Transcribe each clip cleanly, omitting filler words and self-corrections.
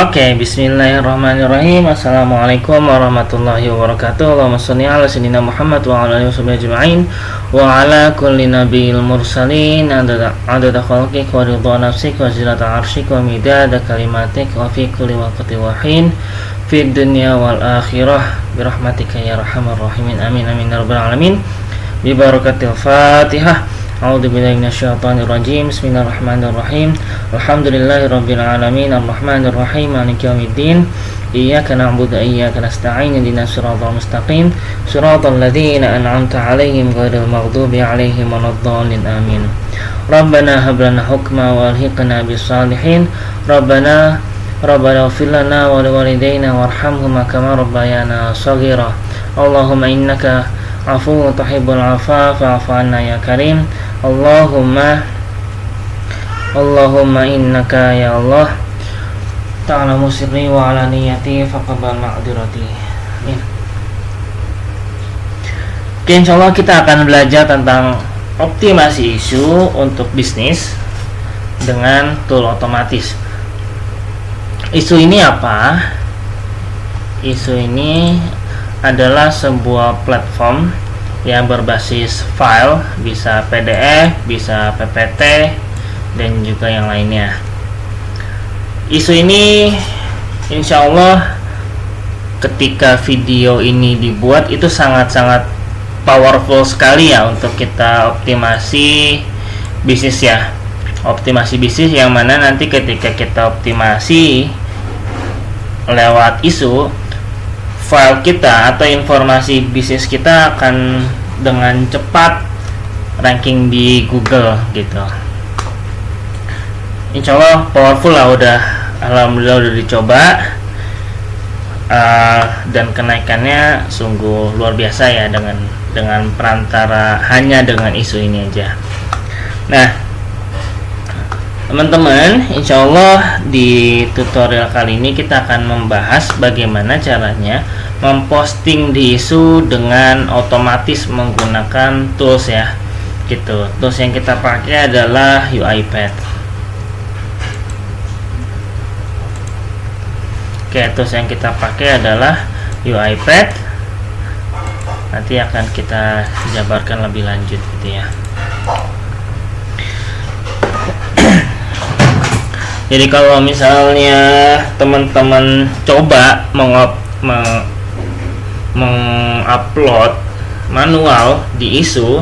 Oke, bismillahirrahmanirrahim. Assalamualaikum warahmatullahi wabarakatuh. Allahumma sholli ala sayyidina Muhammad wa ala alihi washabihi ajma'in wa ala kulli nabiyil mursalin adada khalqik wa ridha nafsik wa zinata arsyik wa midada kalimatik wa fi kulli waqti wa hin fid dunya wal akhirah bi rahmatika ya arhamar rahimin. Amin amin ya rabbal alamin. Bi barakatil Fatihah. A'udzu billahi minasyaitonir rajim. Bismillahirrahmanirrahim. Alhamdulillahirabbil alamin arrahmanir rahim maliki yaumiddin. Iyyaka na'budu wa iyyaka nasta'in ihdinas siratal mustaqim siratal ladzina an'amta 'alaihim ghairil maghdubi 'alaihim waladdallin. Amin. Rabbana hab lana hukma wa alhiqna bis salihin. Rabbana ighfir lana wa liwalidayna warhamhuma kama rabbayana shaghira. Allahumma innaka afuwwun tuhibbul 'afwa fa'fu 'anna ya karim. Allahumma innaka ya Allah ta'lamu sirri wa alaniyati faqabbal ma'dzirati. Amin. Oke, insyaallah kita akan belajar tentang optimasi isu untuk bisnis dengan tool otomatis. Isu ini apa? Isu ini adalah sebuah platform yang berbasis file, bisa PDF, bisa PPT, dan juga yang lainnya. Isu ini insya Allah ketika video ini dibuat itu sangat-sangat powerful sekali ya untuk kita optimasi bisnis ya. Optimasi bisnis yang mana nanti ketika kita optimasi lewat isu, file kita atau informasi bisnis kita akan dengan cepat ranking di Google gitu. Insya Allah powerful lah, alhamdulillah udah dicoba dan kenaikannya sungguh luar biasa ya dengan perantara hanya dengan isu ini aja. Nah teman-teman, insya Allah di tutorial kali ini kita akan membahas bagaimana caranya memposting di isu dengan otomatis menggunakan tools ya gitu. Tools yang kita pakai adalah UiPath. Oke, tools yang kita pakai adalah UiPath. Nanti akan kita jabarkan lebih lanjut gitu ya. Jadi kalau misalnya teman-teman coba mengupload manual di isu,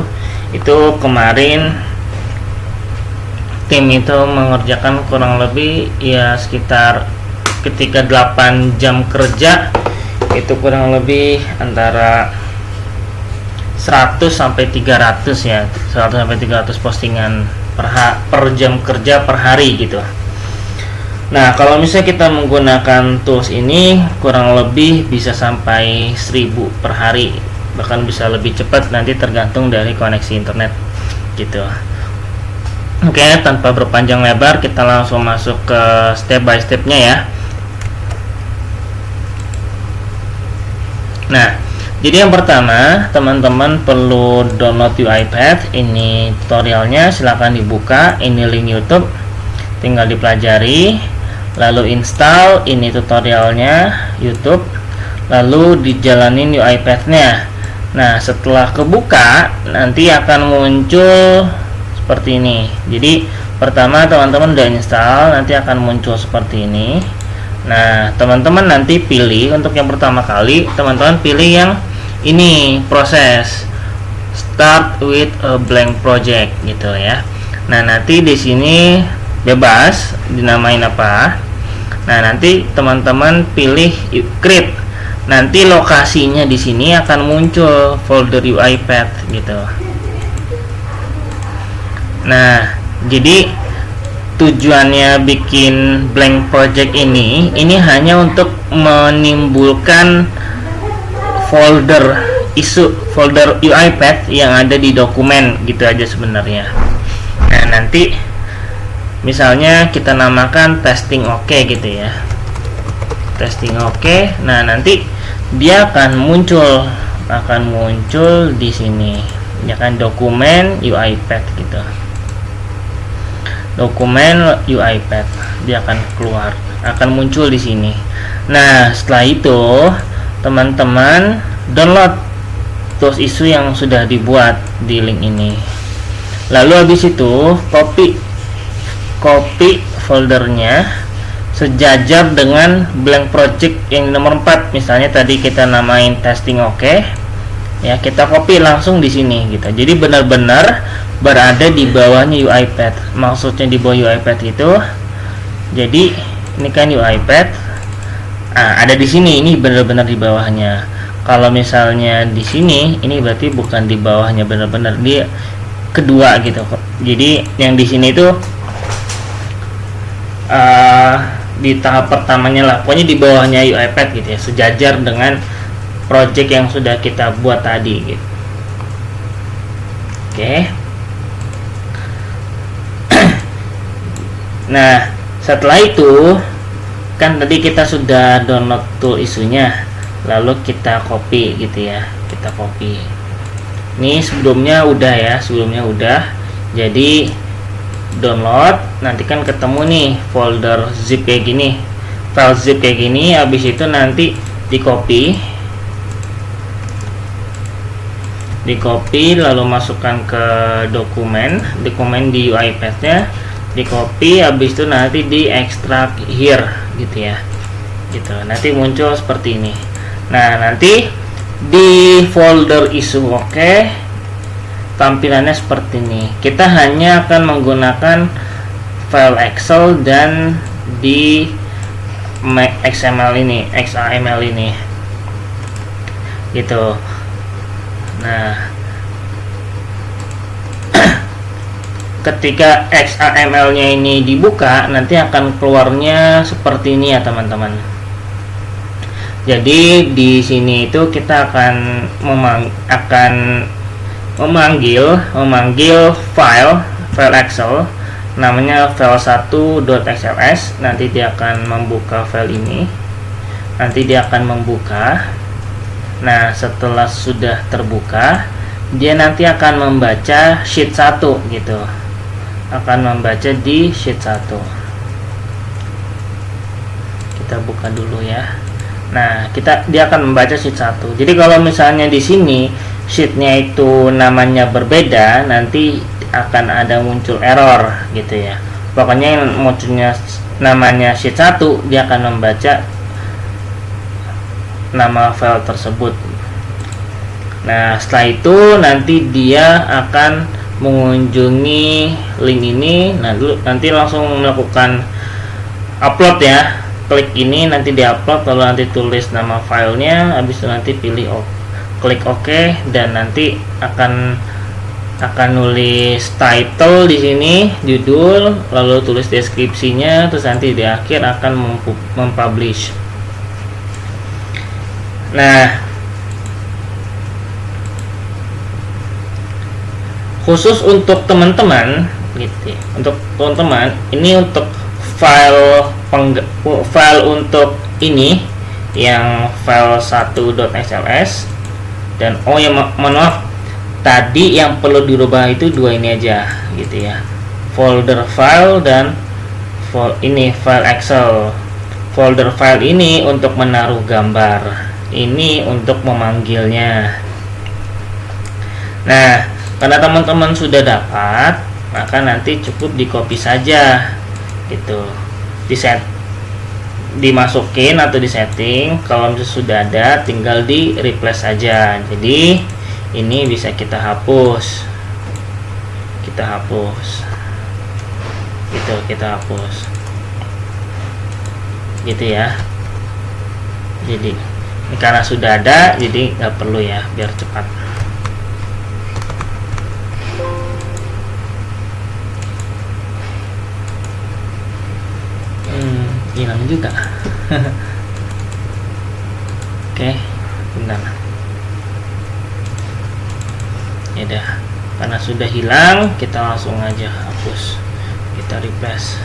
itu kemarin tim itu mengerjakan kurang lebih ya sekitar ketika 8 jam kerja itu kurang lebih antara 100 sampai 300 ya, 100 sampai 300 postingan per jam kerja per hari gitu. Nah, kalau misalnya kita menggunakan tools ini kurang lebih bisa sampai 1000 per hari, bahkan bisa lebih cepat, nanti tergantung dari koneksi internet gitu. Oke, tanpa berpanjang lebar kita langsung masuk ke step by stepnya ya. Nah, jadi yang pertama teman-teman perlu download UiPath. Ini tutorialnya, silahkan dibuka, ini link YouTube, tinggal dipelajari. Lalu install, ini tutorialnya YouTube, lalu dijalanin UiPath-nya. Nah, setelah kebuka nanti akan muncul seperti ini. Jadi pertama teman-teman udah install, nanti akan muncul seperti ini. Nah, teman-teman nanti pilih untuk yang pertama kali, teman-teman pilih yang ini, proses start with a blank project gitu ya. Nah, nanti di sini bebas dinamain apa. Nah, nanti teman-teman pilih create. Nanti lokasinya di sini akan muncul folder UiPath gitu. Nah, jadi tujuannya bikin blank project ini hanya untuk menimbulkan folder isu, folder UiPath yang ada di dokumen gitu aja sebenarnya. Nah, nanti misalnya kita namakan testing oke gitu ya, testing oke. Nah, nanti dia akan muncul di sini ya kan, dokumen UiPath gitu, dokumen UiPath dia akan keluar. akan muncul di sini. Nah, setelah itu teman-teman download tools isu yang sudah dibuat di link ini. Lalu habis itu copy foldernya sejajar dengan blank project yang nomor 4. Misalnya tadi kita namain testing oke. Ya, kita copy langsung di sini gitu. Jadi benar-benar berada di bawahnya UiPath. Maksudnya di bawah UiPath itu, jadi ini kan UiPath. Ada di sini, ini benar-benar di bawahnya. Kalau misalnya di sini, ini berarti bukan di bawahnya, benar-benar dia kedua gitu. Jadi yang di sini itu di tahap pertamanya lah, pokoknya di bawahnya UiPath gitu ya, sejajar dengan project yang sudah kita buat tadi gitu. Oke. Nah, setelah itu kan tadi kita sudah download tool isunya, lalu kita copy gitu ya, kita copy. Ini sebelumnya udah, jadi download, nanti kan ketemu nih folder zip kayak gini, file zip kayak gini. Habis itu nanti di copy lalu masukkan ke dokumen di UiPath nya, di copy, habis itu nanti di extract here gitu ya, gitu. Nanti muncul seperti ini. Nah, nanti di folder isu oke, tampilannya seperti ini. Kita hanya akan menggunakan file Excel dan di XML ini, XAML ini gitu. Nah, ketika XAML nya ini dibuka, nanti akan keluarnya seperti ini ya teman-teman. Jadi di sini itu kita akan memanggil file Excel, namanya file1.xls. Nanti dia akan membuka file ini, nanti dia akan membuka. Nah, setelah sudah terbuka, dia nanti akan membaca sheet 1 gitu, akan membaca di sheet 1. Kita buka dulu ya. Nah, dia akan membaca sheet 1. Jadi kalau misalnya di sini sheetnya itu namanya berbeda, nanti akan ada muncul error gitu ya. Pokoknya yang munculnya namanya sheet 1, dia akan membaca nama file tersebut. Nah, setelah itu nanti dia akan mengunjungi link ini. Nah, nanti langsung melakukan upload ya. Klik ini, nanti di-upload, lalu nanti tulis nama filenya, habis itu nanti pilih klik OK, dan nanti akan nulis title di sini, judul, lalu tulis deskripsinya, terus nanti di akhir akan mempublish. Nah, khusus untuk teman-teman gitu ya. Untuk teman-teman, ini untuk file untuk ini yang file 1.xls, dan mohon maaf, tadi yang perlu dirubah itu dua ini aja gitu ya, folder file dan file Excel. Folder file ini untuk menaruh gambar, ini untuk memanggilnya. Nah, karena teman-teman sudah dapat, maka nanti cukup di copy saja gitu, dimasukin atau disetting. Kalau misalnya sudah ada, tinggal di replace saja. Jadi ini bisa kita hapus gitu, kita hapus gitu ya. Jadi karena sudah ada, jadi nggak perlu ya, biar cepat. Hilang juga. Oke, bentar. Ya udah, karena sudah hilang, kita langsung aja hapus, kita replace.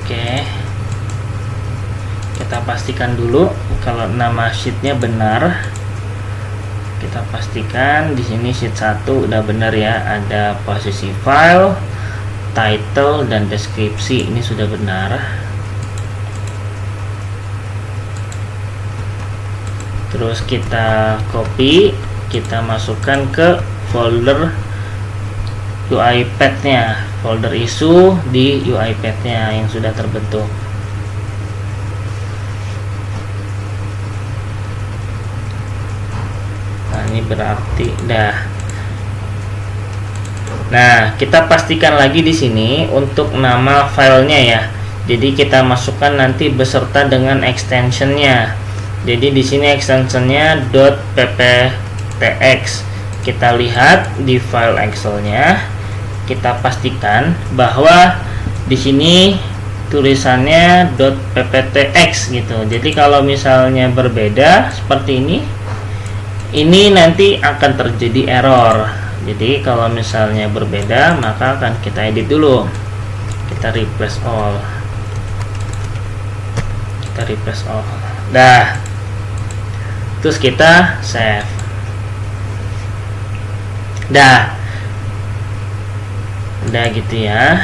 Oke, kita pastikan dulu kalau nama sheetnya benar. Kita pastikan di sini sheet 1 udah benar ya, ada posisi file, title dan deskripsi ini sudah benar. Terus kita copy, kita masukkan ke folder UiPath nya, folder isu di UiPath nya yang sudah terbentuk. Nah, ini berarti dah. Nah, kita pastikan lagi di sini untuk nama filenya ya. Jadi kita masukkan nanti beserta dengan extensionnya. Jadi di sini extensionnya .pptx. Kita lihat di file Excelnya, kita pastikan bahwa di sini tulisannya .pptx gitu. Jadi kalau misalnya berbeda seperti ini nanti akan terjadi error. Jadi kalau misalnya berbeda, maka akan kita edit dulu. Kita replace all. Kita replace all. Dah. Terus kita save. Dah. Udah gitu ya.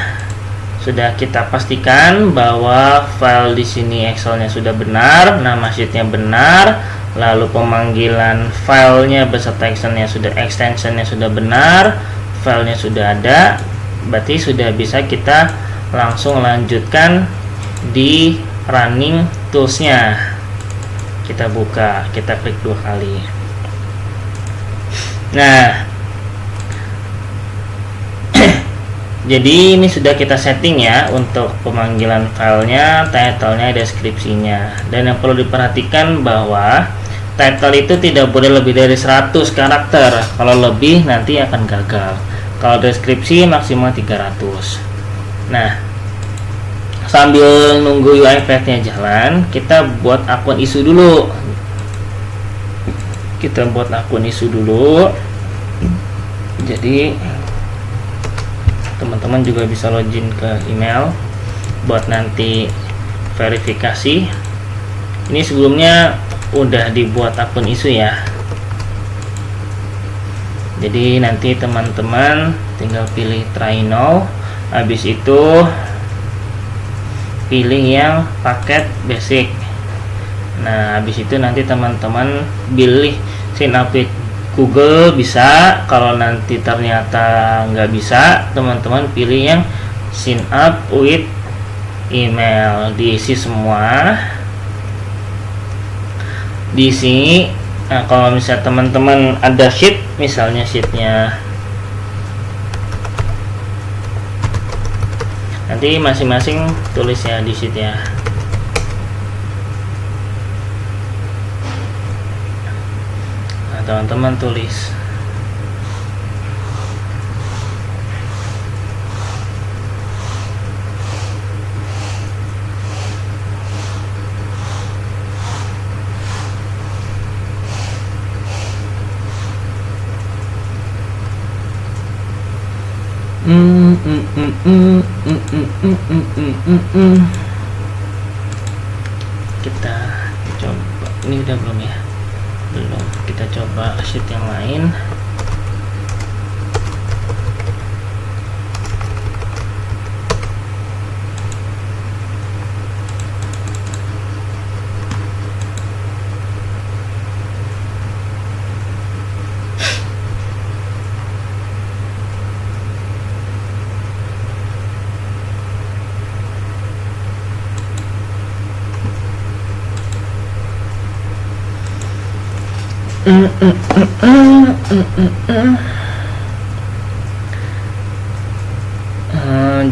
Sudah kita pastikan bahwa file di sini Excelnya sudah benar, nama sheetnya benar, lalu pemanggilan filenya beserta extensionnya sudah benar, filenya sudah ada, berarti sudah bisa kita langsung lanjutkan di running toolsnya. Kita buka, kita klik 2 kali. Nah, jadi ini sudah kita setting ya untuk pemanggilan filenya, title-nya, deskripsinya. Dan yang perlu diperhatikan bahwa title itu tidak boleh lebih dari 100 karakter. Kalau lebih nanti akan gagal. Kalau deskripsi maksimal 300. Nah, sambil nunggu UiPath-nya jalan, kita buat akun isu dulu. Kita buat akun isu dulu. Jadi teman-teman juga bisa login ke email buat nanti verifikasi. Ini sebelumnya udah dibuat akun isu ya. Jadi nanti teman-teman tinggal pilih try now, habis itu pilih yang paket basic. Nah, habis itu nanti teman-teman pilih sign up with Google bisa. Kalau nanti ternyata nggak bisa, teman-teman pilih yang sign up with email. Diisi semua di sini. Nah, kalau misalnya teman-teman ada sheet, misalnya sheetnya nanti masing-masing tulis ya di sheet ya. Teman-teman tulis. Kita coba. Ini udah belum ya? Belum. Kita coba sheet yang lain.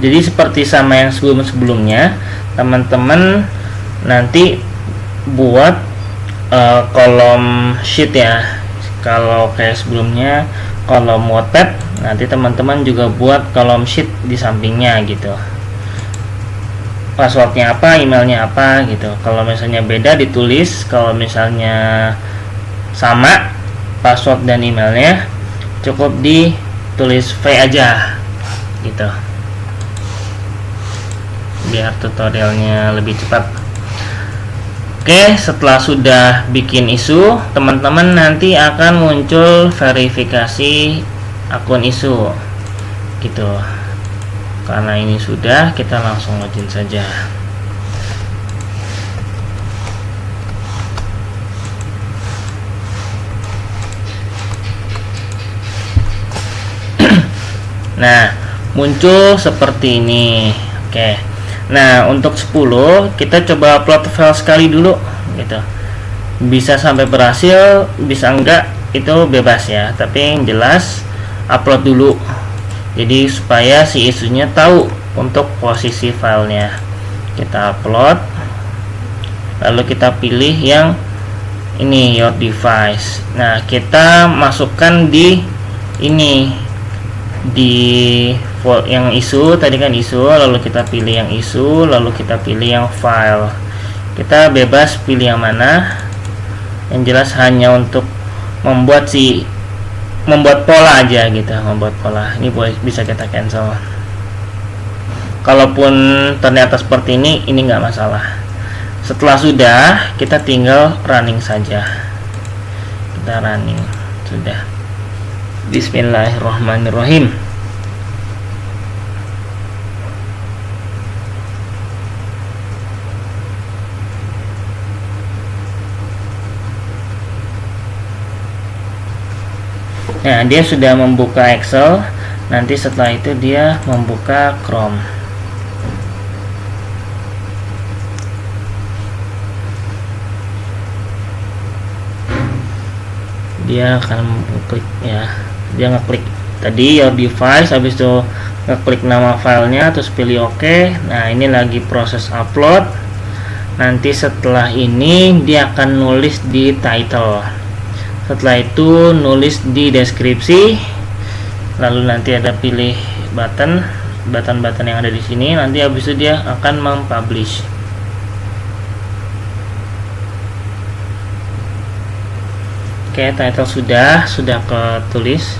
Jadi seperti sama yang sebelumnya, teman-teman nanti buat kolom sheet ya. Kalau kayak sebelumnya kolom Wattpad, nanti teman-teman juga buat kolom sheet di sampingnya gitu. Passwordnya apa, emailnya apa gitu. Kalau misalnya beda ditulis, kalau misalnya sama password dan emailnya cukup ditulis V aja gitu, biar tutorialnya lebih cepat. Oke, setelah sudah bikin isu, teman-teman nanti akan muncul verifikasi akun isu gitu. Karena ini sudah, kita langsung login saja. Nah, muncul seperti ini. Oke. Nah, untuk 10 kita coba upload file sekali dulu gitu. Bisa sampai berhasil, bisa enggak, itu bebas ya. Tapi yang jelas upload dulu. Jadi supaya si isunya tahu untuk posisi filenya. Kita upload, lalu kita pilih yang ini, your device. Nah, kita masukkan di ini, di yang isu tadi kan isu, lalu kita pilih yang isu, lalu kita pilih yang file. Kita bebas pilih yang mana. Yang jelas hanya untuk membuat pola aja gitu, membuat pola. Ini bisa kita cancel. Kalaupun ternyata seperti ini nggak masalah. Setelah sudah, kita tinggal running saja. Kita running sudah. Bismillahirrahmanirrahim. Nah, dia sudah membuka Excel. Nanti setelah itu dia membuka Chrome. Dia akan klik ya. Dia ngeklik tadi your device, habis itu ngeklik nama filenya, terus pilih OK. Nah, ini lagi proses upload. Nanti setelah ini dia akan nulis di title. Setelah itu nulis di deskripsi, lalu nanti ada pilih button yang ada di sini. Nanti habis itu dia akan mempublish. Oke, title sudah ketulis.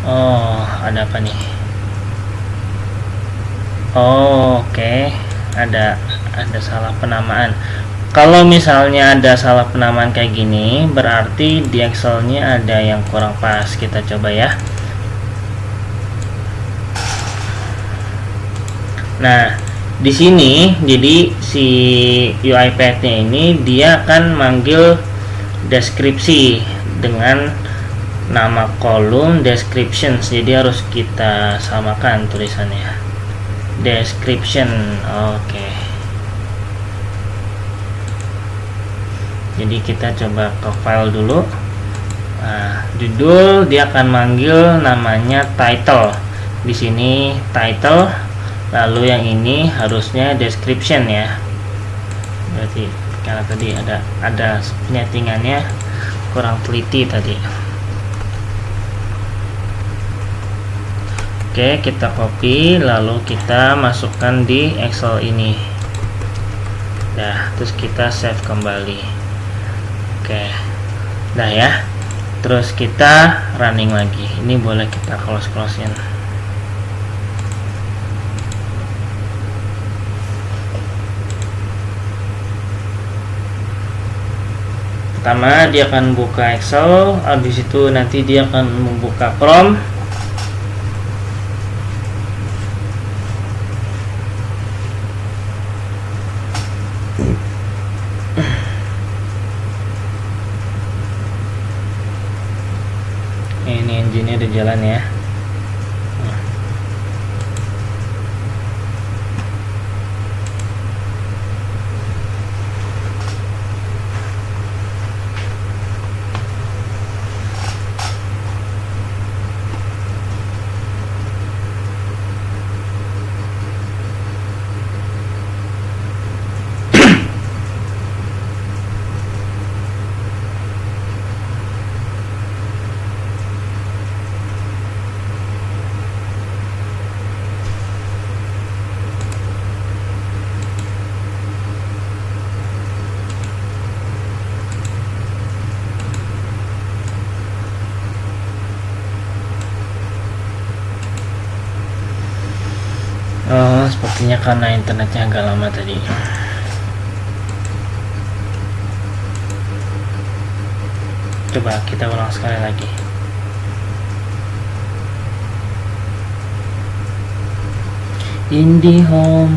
Oh, ada apa nih? Oh, oke, ada salah penamaan. Kalau misalnya ada salah penamaan kayak gini, berarti di Excel-nya ada yang kurang pas. Kita coba ya. Nah, di sini jadi si UiPath-nya ini dia akan manggil deskripsi dengan nama kolom descriptions. Jadi harus kita samakan tulisannya. Description. Oke. Jadi kita coba ke file dulu. Nah, judul dia akan manggil namanya title. Di sini title, lalu yang ini harusnya description ya. Berarti karena tadi ada penyetingannya kurang teliti tadi. Oke, kita copy lalu kita masukkan di Excel ini. Nah, terus kita save kembali. Oke, nah ya, terus kita running lagi. Ini boleh kita close-in. Pertama dia akan buka Excel, habis itu nanti dia akan membuka Chrome. Ini engine-nya udah jalan ya. Oh, sepertinya karena internetnya agak lama tadi. Coba kita ulang sekali lagi. IndiHome.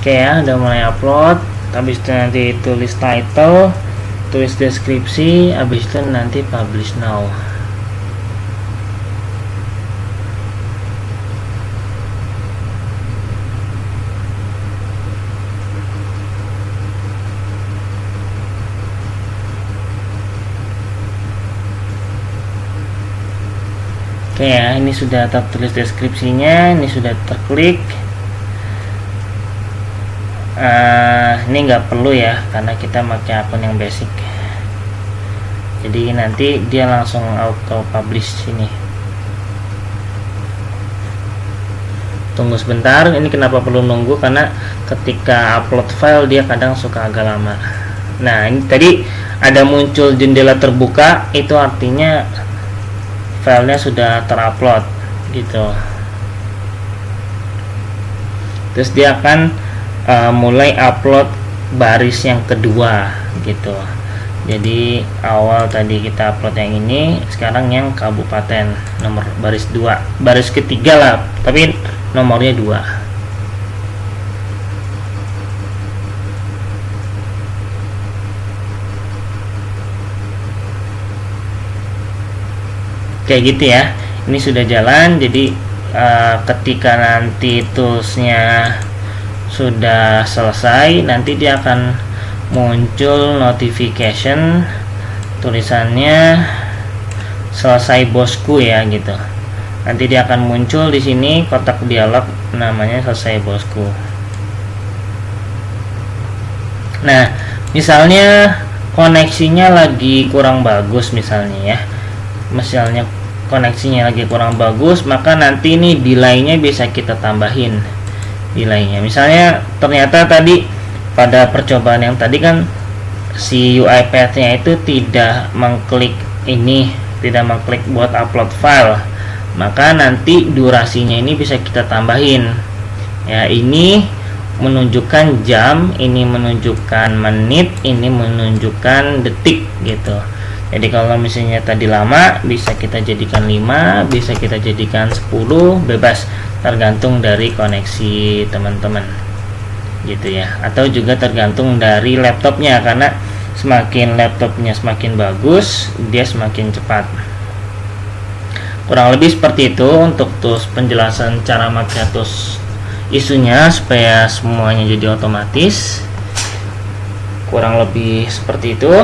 Oke ya, udah mulai upload. Habis itu nanti tulis title, tulis deskripsi, habis itu nanti publish now. Oke ya, ini sudah tertulis deskripsinya, ini sudah terklik. Ini nggak perlu ya, karena kita pakai akun yang basic. Jadi nanti dia langsung auto publish sini. Tunggu sebentar, ini kenapa perlu nunggu, karena ketika upload file dia kadang suka agak lama. Nah, ini tadi ada muncul jendela terbuka, itu artinya filenya sudah terupload gitu. Terus dia akan mulai upload baris yang kedua gitu. Jadi awal tadi kita upload yang ini, sekarang yang kabupaten nomor baris 2, baris ketiga lah, tapi nomornya 2. Kayak gitu ya. Ini sudah jalan. Jadi ketika nanti toolsnya sudah selesai, nanti dia akan muncul notification tulisannya selesai bosku ya gitu. Nanti dia akan muncul di sini kotak dialog namanya selesai bosku. Nah, misalnya koneksinya lagi kurang bagus misalnya koneksinya lagi kurang bagus, maka nanti ini delay-nya bisa kita tambahin delay-nya. Misalnya ternyata tadi pada percobaan yang tadi kan si UiPath-nya itu tidak mengklik buat upload file, maka nanti durasinya ini bisa kita tambahin ya. Ini menunjukkan jam, ini menunjukkan menit, ini menunjukkan detik gitu. Jadi kalau misalnya tadi lama, bisa kita jadikan 5, bisa kita jadikan 10, bebas, tergantung dari koneksi teman-teman gitu ya. Atau juga tergantung dari laptopnya, karena semakin laptopnya semakin bagus, dia semakin cepat. Kurang lebih seperti itu untuk tools penjelasan cara pakai tools isunya supaya semuanya jadi otomatis. Kurang lebih seperti itu.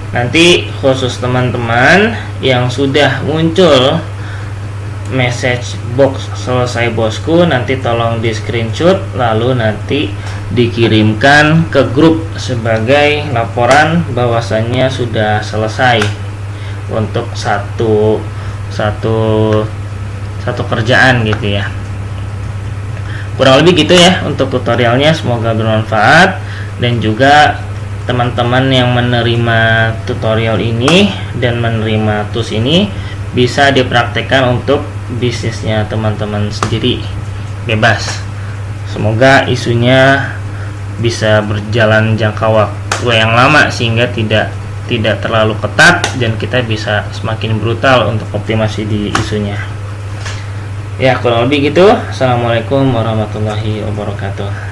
Nanti khusus teman-teman yang sudah muncul message box selesai bosku, nanti tolong di screenshot lalu nanti dikirimkan ke grup sebagai laporan bahwasannya sudah selesai untuk satu kerjaan gitu ya. Kurang lebih gitu ya untuk tutorialnya, semoga bermanfaat. Dan juga teman-teman yang menerima tutorial ini dan menerima tools ini bisa dipraktekkan untuk bisnisnya teman-teman sendiri, bebas. Semoga isunya bisa berjalan jangka waktu yang lama sehingga tidak terlalu ketat dan kita bisa semakin brutal untuk optimasi di isunya. Ya, kurang lebih gitu. Assalamualaikum warahmatullahi wabarakatuh.